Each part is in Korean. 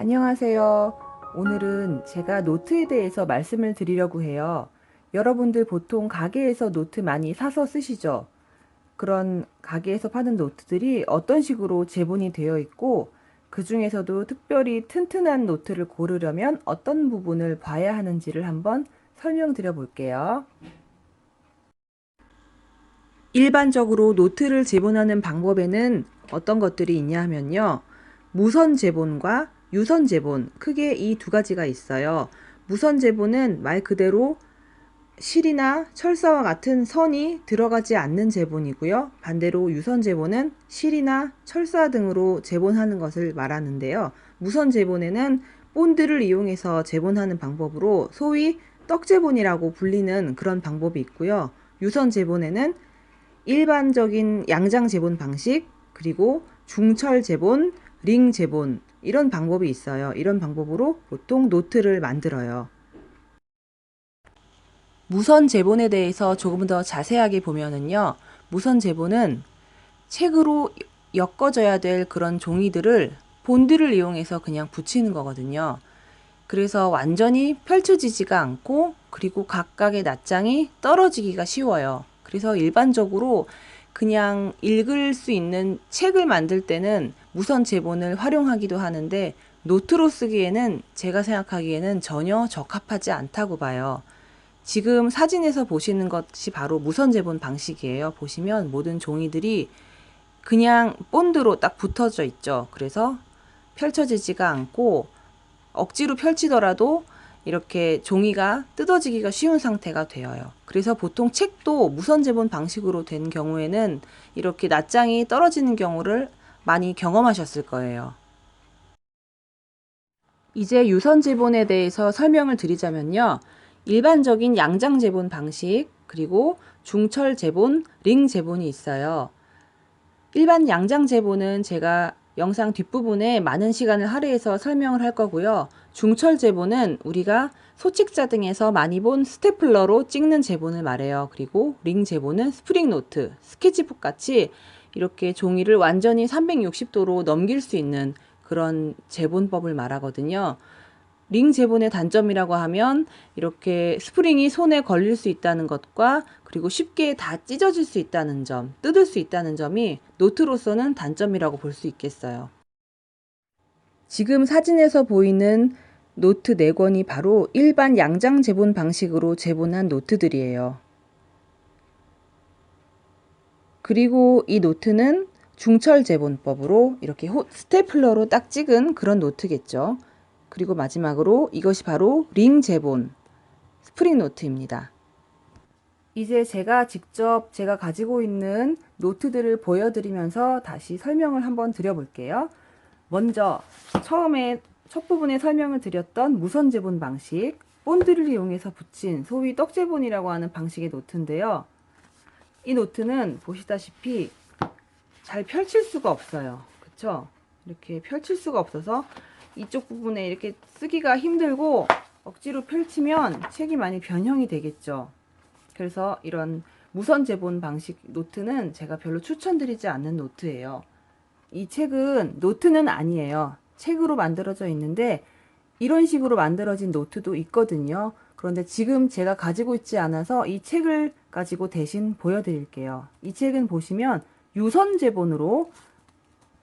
안녕하세요. 오늘은 제가 노트에 대해서 말씀을 드리려고 해요. 여러분들 보통 가게에서 노트 많이 사서 쓰시죠? 그런 가게에서 파는 노트들이 어떤 식으로 제본이 되어 있고, 그 중에서도 특별히 튼튼한 노트를 고르려면 어떤 부분을 봐야 하는지를 한번 설명드려 볼게요. 일반적으로 노트를 제본하는 방법에는 어떤 것들이 있냐 하면요. 무선 제본과 유선 제본, 크게 이 두 가지가 있어요. 무선 제본은 말 그대로 실이나 철사와 같은 선이 들어가지 않는 제본이고요. 반대로 유선 제본은 실이나 철사 등으로 제본하는 것을 말하는데요. 무선 제본에는 본드를 이용해서 제본하는 방법으로 소위 떡제본이라고 불리는 그런 방법이 있고요. 유선 제본에는 일반적인 양장 제본 방식, 그리고 중철 제본, 링 제본, 이런 방법이 있어요. 이런 방법으로 보통 노트를 만들어요. 무선 제본에 대해서 조금 더 자세하게 보면은요. 무선 제본은 책으로 엮어져야 될 그런 종이들을 본드를 이용해서 그냥 붙이는 거거든요. 그래서 완전히 펼쳐지지가 않고, 그리고 각각의 낱장이 떨어지기가 쉬워요. 그래서 일반적으로 그냥 읽을 수 있는 책을 만들 때는 무선 제본을 활용하기도 하는데, 노트로 쓰기에는 제가 생각하기에는 전혀 적합하지 않다고 봐요. 지금 사진에서 보시는 것이 바로 무선 제본 방식이에요. 보시면 모든 종이들이 그냥 본드로 딱 붙어져 있죠. 그래서 펼쳐지지가 않고, 억지로 펼치더라도 이렇게 종이가 뜯어지기가 쉬운 상태가 되어요. 그래서 보통 책도 무선 제본 방식으로 된 경우에는 이렇게 낱장이 떨어지는 경우를 많이 경험하셨을 거예요. 이제 유선 제본에 대해서 설명을 드리자면요. 일반적인 양장 제본 방식, 그리고 중철 제본, 링 제본이 있어요. 일반 양장 제본은 제가 영상 뒷부분에 많은 시간을 할애해서 설명을 할 거고요. 중철 제본은 우리가 소책자 등에서 많이 본 스테플러로 찍는 제본을 말해요. 그리고 링 제본은 스프링 노트, 스케치북 같이 이렇게 종이를 완전히 360도로 넘길 수 있는 그런 제본법을 말하거든요. 링 제본의 단점이라고 하면 이렇게 스프링이 손에 걸릴 수 있다는 것과, 그리고 쉽게 다 찢어질 수 있다는 점, 뜯을 수 있다는 점이 노트로서는 단점이라고 볼 수 있겠어요. 지금 사진에서 보이는 노트 4권이 바로 일반 양장 제본 방식으로 제본한 노트들이에요. 그리고 이 노트는 중철 제본법으로 이렇게 스테플러로 딱 찍은 그런 노트겠죠. 그리고 마지막으로 이것이 바로 링 제본, 스프링 노트입니다. 이제 제가 가지고 있는 노트들을 보여드리면서 다시 설명을 한번 드려볼게요. 먼저 처음에 첫 부분에 설명을 드렸던 무선 제본 방식, 본드를 이용해서 붙인 소위 떡제본이라고 하는 방식의 노트인데요. 이 노트는 보시다시피 잘 펼칠 수가 없어요. 그쵸? 이렇게 펼칠 수가 없어서 이쪽 부분에 이렇게 쓰기가 힘들고, 억지로 펼치면 책이 많이 변형이 되겠죠. 그래서 이런 무선 제본 방식 노트는 제가 별로 추천드리지 않는 노트예요. 이 책은 노트는 아니에요. 책으로 만들어져 있는데 이런 식으로 만들어진 노트도 있거든요. 그런데 지금 제가 가지고 있지 않아서 이 책을 가지고 대신 보여드릴게요. 이 책은 보시면 유선 제본으로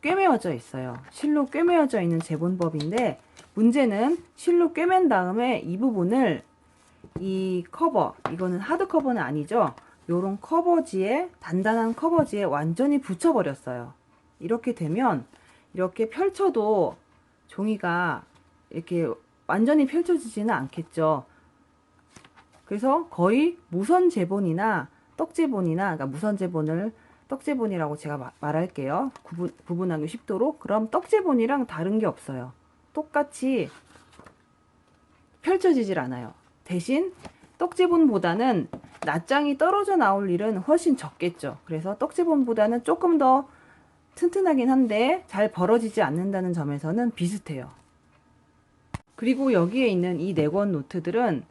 꿰매어져 있어요. 실로 꿰매어져 있는 제본법인데, 문제는 실로 꿰맨 다음에 이 부분을 이 커버, 이거는 하드 커버는 아니죠. 요런 커버지에, 단단한 커버지에 완전히 붙여버렸어요. 이렇게 되면 이렇게 펼쳐도 종이가 이렇게 완전히 펼쳐지지는 않겠죠. 그래서 거의 무선 제본이나 떡제본이나, 그러니까 무선 제본을 떡제본이라고 제가 말할게요. 구분하기 쉽도록. 그럼 떡제본이랑 다른 게 없어요. 똑같이 펼쳐지질 않아요. 대신 떡제본보다는 낱장이 떨어져 나올 일은 훨씬 적겠죠. 그래서 떡제본보다는 조금 더 튼튼하긴 한데 잘 벌어지지 않는다는 점에서는 비슷해요. 그리고 여기에 있는 이 4권 노트들은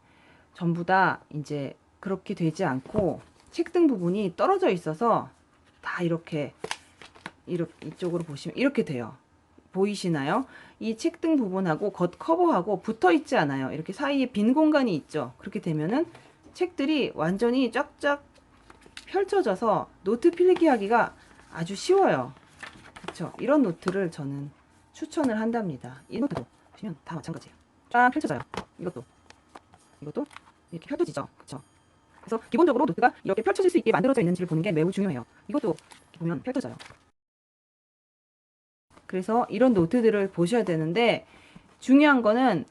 전부 다 이제 그렇게 되지 않고 책등 부분이 떨어져 있어서 다 이렇게 이쪽으로 보시면 이렇게 돼요. 보이시나요? 이 책등 부분하고 겉 커버하고 붙어 있지 않아요. 이렇게 사이에 빈 공간이 있죠. 그렇게 되면은 책들이 완전히 쫙쫙 펼쳐져서 노트 필기하기가 아주 쉬워요. 그렇죠? 이런 노트를 저는 추천을 한답니다. 이 노트도 보시면 다 마찬가지예요. 쫙 펼쳐져요. 이것도 이렇게 펼쳐지죠. 그렇죠? 그래서 기본적으로 노트가 이렇게 펼쳐질 수 있게 만들어져 있는지를 보는 게 매우 중요해요. 이것도 보면 펼쳐져요. 그래서 이런 노트들을 보셔야 되는데 중요한 거는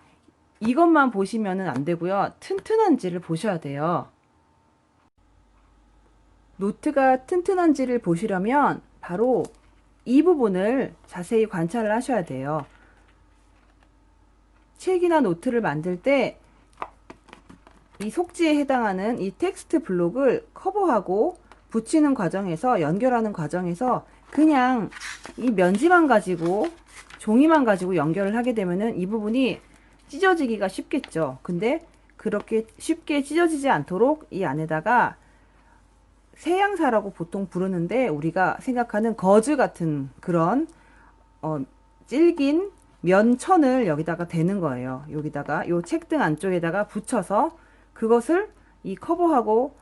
이것만 보시면은 안 되고요. 튼튼한지를 보셔야 돼요. 노트가 튼튼한지를 보시려면 바로 이 부분을 자세히 관찰을 하셔야 돼요. 책이나 노트를 만들 때 이 속지에 해당하는 이 텍스트 블록을 커버하고 붙이는 과정에서, 연결하는 과정에서 그냥 이 면지만 가지고, 종이만 가지고 연결을 하게 되면은 이 부분이 찢어지기가 쉽겠죠. 근데 그렇게 쉽게 찢어지지 않도록 이 안에다가 세양사라고 보통 부르는데, 우리가 생각하는 거즈 같은 그런 질긴 면천을 여기다가 대는 거예요. 여기다가 요 책등 안쪽에다가 붙여서 그것을 이 커버하고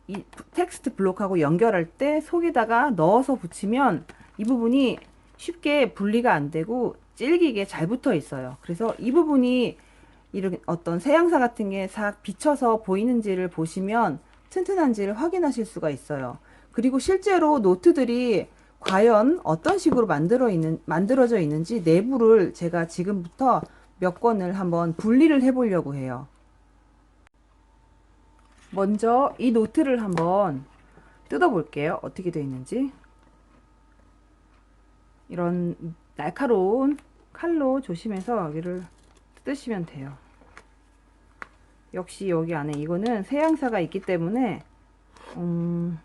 이 텍스트 블록하고 연결할 때 속에다가 넣어서 붙이면 이 부분이 쉽게 분리가 안 되고 질기게 잘 붙어 있어요. 그래서 이 부분이 이런 어떤 세양사 같은 게 싹 비쳐서 보이는지를 보시면 튼튼한지를 확인하실 수가 있어요. 그리고 실제로 노트들이 과연 어떤 식으로 만들어져 있는지 내부를 제가 지금부터 몇 권을 한번 분리를 해 보려고 해요. 먼저 이 노트를 한번 뜯어 볼게요. 어떻게 되어 있는지. 이런 날카로운 칼로 조심해서 여기를 뜯으시면 돼요. 역시 여기 안에 이거는 세양사가 있기 때문에 한번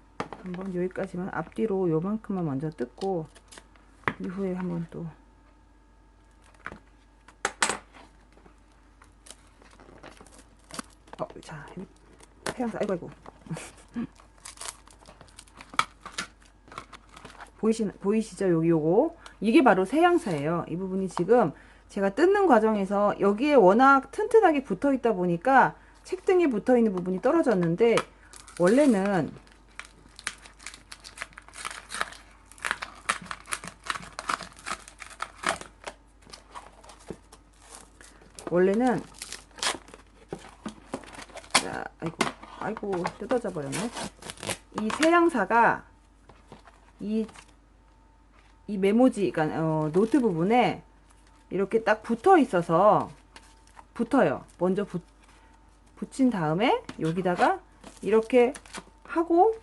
여기까지만, 앞뒤로 요만큼만 먼저 뜯고 이후에 한번 또 자, 세양사, 아이고 보이시죠? 요거 이게 바로 세양사예요. 이 부분이 지금 제가 뜯는 과정에서 여기에 워낙 튼튼하게 붙어 있다 보니까 책등에 붙어 있는 부분이 떨어졌는데, 원래는 자, 아이고 뜯어져 버렸네. 이 세양사가 이 메모지, 그러니까 노트 부분에 이렇게 딱 붙어 있어서 붙어요. 먼저 붙인 다음에 여기다가 이렇게 하고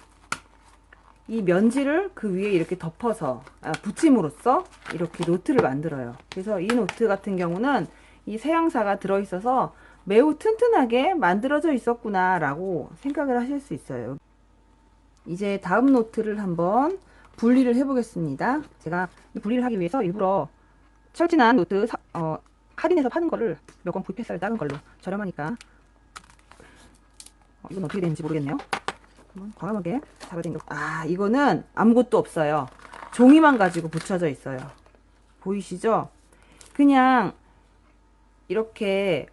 이 면지를 그 위에 이렇게 덮어서 붙임으로써 이렇게 노트를 만들어요. 그래서 이 노트 같은 경우는 이 세양사가 들어 있어서 매우 튼튼하게 만들어져 있었구나 라고 생각을 하실 수 있어요. 이제 다음 노트를 한번 분리를 해 보겠습니다. 제가 이 분리를 하기 위해서 일부러 철진한 노트 할인해서 파는 거를 몇 권 구입했어요. 작은 걸로 저렴하니까. 이건 어떻게 되는지 모르겠네요. 한번 과감하게 잡아당겨. 이거는 아무것도 없어요. 종이만 가지고 붙여져 있어요. 보이시죠? 그냥 이렇게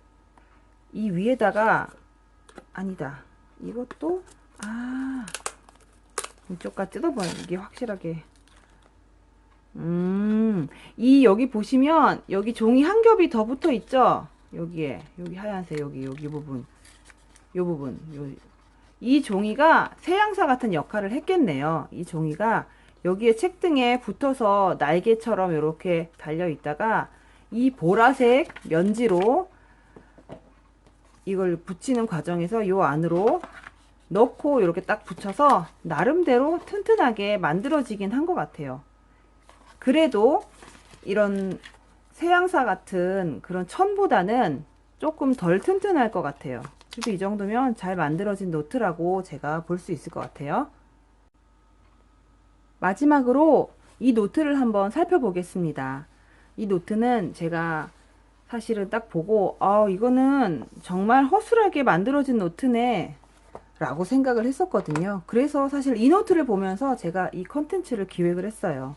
이 위에다가, 아니다, 이것도 이쪽까지 뜯어봐요. 이게 확실하게. 여기 보시면 여기 종이 한 겹이 더 붙어 있죠? 여기에, 여기 하얀색, 여기 부분, 이 종이가 세양사 같은 역할을 했겠네요. 이 종이가 여기에 책등에 붙어서 날개처럼 이렇게 달려 있다가 이 보라색 면지로 이걸 붙이는 과정에서 요 안으로 넣고 이렇게 딱 붙여서 나름대로 튼튼하게 만들어지긴 한 것 같아요. 그래도 이런 세양사 같은 그런 천보다는 조금 덜 튼튼할 것 같아요. 그래도 이 정도면 잘 만들어진 노트라고 제가 볼 수 있을 것 같아요. 마지막으로 이 노트를 한번 살펴보겠습니다. 이 노트는 제가 사실은 딱 보고 이거는 정말 허술하게 만들어진 노트네 라고 생각을 했었거든요. 그래서 사실 이 노트를 보면서 제가 이 컨텐츠를 기획을 했어요.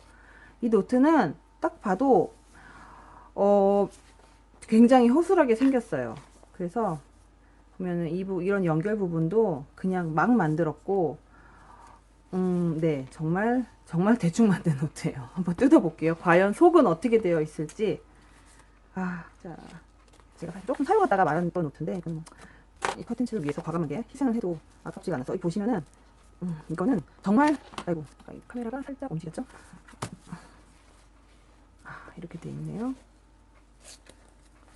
이 노트는 딱 봐도 어, 굉장히 허술하게 생겼어요. 그래서 보면은 이런 연결 부분도 그냥 막 만들었고, 네, 정말 정말 대충 만든 노트예요. 한번 뜯어볼게요. 과연 속은 어떻게 되어 있을지. 자, 제가 조금 사용하다가 말았던 노트인데, 이건 뭐, 이 컨텐츠를 위해서 과감하게 희생을 해도 아깝지가 않아서, 이 보시면은, 이거는 정말, 아이고, 이 카메라가 살짝 움직였죠? 이렇게 돼 있네요.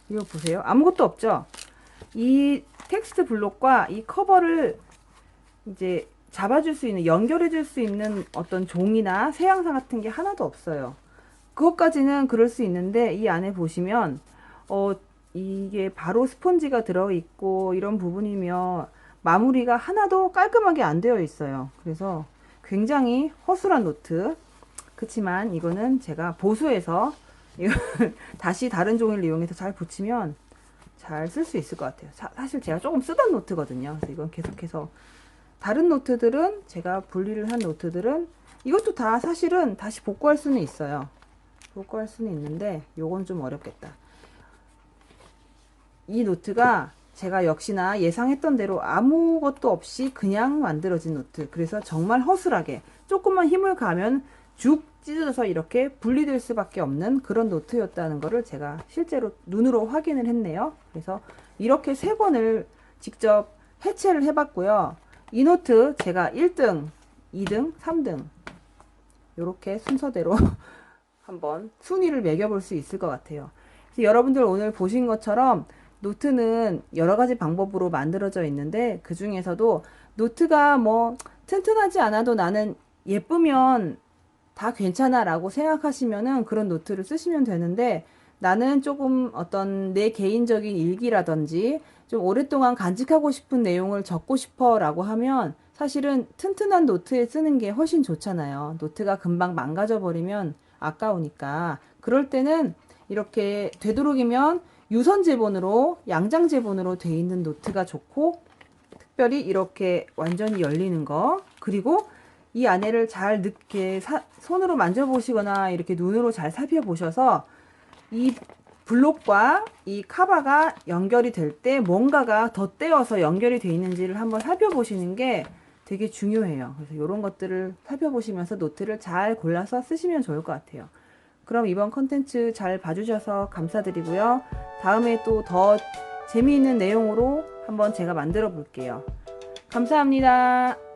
이거 보세요. 아무것도 없죠? 이 텍스트 블록과 이 커버를 이제 잡아줄 수 있는, 연결해줄 수 있는 어떤 종이나 새양상 같은 게 하나도 없어요. 그것까지는 그럴 수 있는데, 이 안에 보시면, 이게 바로 스펀지가 들어있고, 이런 부분이며, 마무리가 하나도 깔끔하게 안 되어 있어요. 그래서 굉장히 허술한 노트. 그치만 이거는 제가 보수해서, 다시 다른 종이를 이용해서 잘 붙이면 잘 쓸 수 있을 것 같아요. 사실 제가 조금 쓰던 노트거든요. 그래서 이건 계속해서 다른 노트들은, 제가 분리를 한 노트들은 이것도 다 사실은 다시 복구할 수는 있어요. 복구할 수는 있는데 요건 좀 어렵겠다. 이 노트가 제가 역시나 예상했던 대로 아무것도 없이 그냥 만들어진 노트. 그래서 정말 허술하게 조금만 힘을 가면 죽 찢어져서 이렇게 분리될 수밖에 없는 그런 노트였다는 거를 제가 실제로 눈으로 확인을 했네요. 그래서 이렇게 세 권을 직접 해체를 해봤고요. 이 노트 제가 1등, 2등, 3등 이렇게 순서대로 한번 순위를 매겨볼 수 있을 것 같아요. 그래서 여러분들 오늘 보신 것처럼 노트는 여러 가지 방법으로 만들어져 있는데, 그 중에서도 노트가 뭐 튼튼하지 않아도 나는 예쁘면 다 괜찮아 라고 생각하시면은 그런 노트를 쓰시면 되는데, 나는 조금 어떤 내 개인적인 일기라든지 좀 오랫동안 간직하고 싶은 내용을 적고 싶어 라고 하면 사실은 튼튼한 노트에 쓰는 게 훨씬 좋잖아요. 노트가 금방 망가져 버리면 아까우니까. 그럴 때는 이렇게 되도록이면 유선 제본으로, 양장 제본으로 돼 있는 노트가 좋고, 특별히 이렇게 완전히 열리는 거, 그리고 이 안에를 잘 이렇게 손으로 만져보시거나 이렇게 눈으로 잘 살펴보셔서 이 블록과 이 카바가 연결이 될 때 뭔가가 덧대어서 연결이 돼 있는지를 한번 살펴보시는 게 되게 중요해요. 그래서 이런 것들을 살펴보시면서 노트를 잘 골라서 쓰시면 좋을 것 같아요. 그럼 이번 컨텐츠 잘 봐주셔서 감사드리고요. 다음에 또 더 재미있는 내용으로 한번 제가 만들어 볼게요. 감사합니다.